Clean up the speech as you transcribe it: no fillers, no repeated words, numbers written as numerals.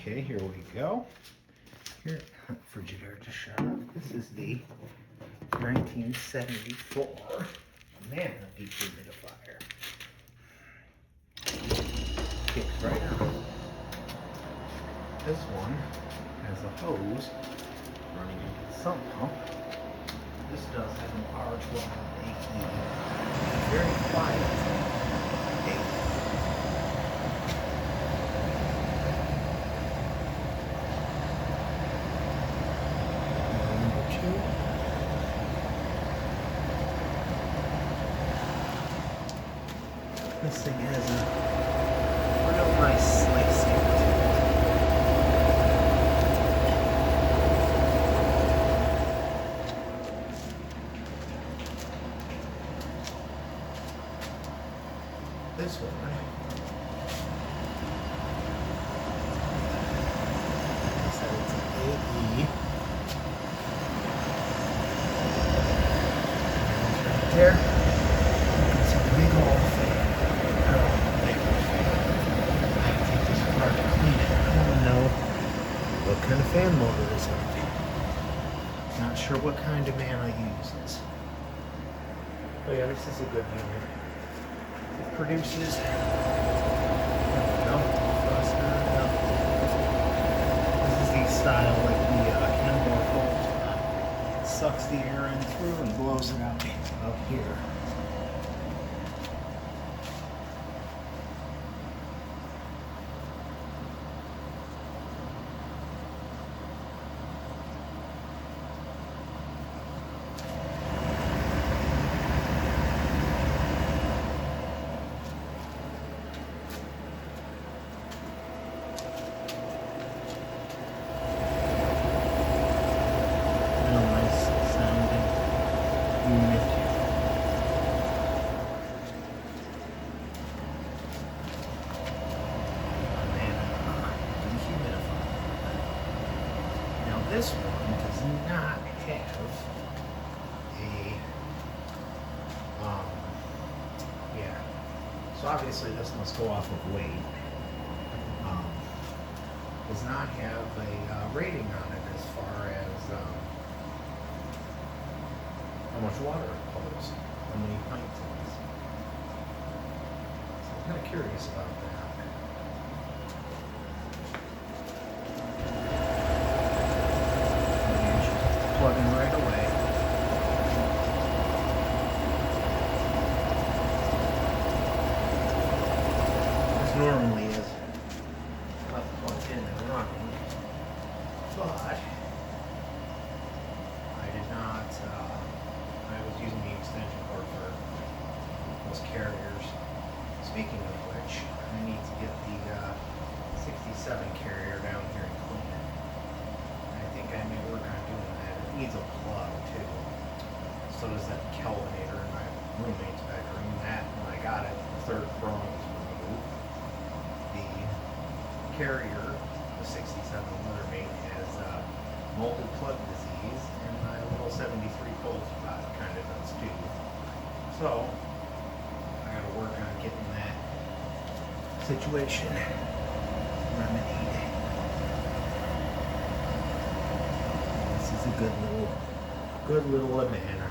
Okay, here we go. Here, Frigidaire just shut off. This is the 1974 Amana dehumidifier. Kicks right on. This one has a hose running into the sump pump. This does have an R12 AE. Very quiet. This thing has a real nice slicing to it. This one said it's an AE. Right there. You can see the big old fan. What kind of fan motor is it? Not sure what kind of Amana uses. But yeah, this is a good unit. It produces This is the style like the Kenmore Bolt. It sucks the air in through and blows it out here. This one does not have so obviously this must go off of weight. Does not have a rating on it as far as how much water it pulls, how many pints it is. So I'm kind of curious about that. Plugging right away. This normally is plugged in and running, but I did not. I was using the extension cord for those carriers. Speaking of which, I need to get the 67 carrier down here and clean it. I think I may work on doing that. Needs a plug too. So does that Kelvinator in my roommate's bedroom. That, when I got it, the third prong was removed. The carrier, the 67 Leathermate, has molded plug disease, and my little 73 cold spot kind of does too. So I got to work on getting that situation remedied. This is a good little Amana.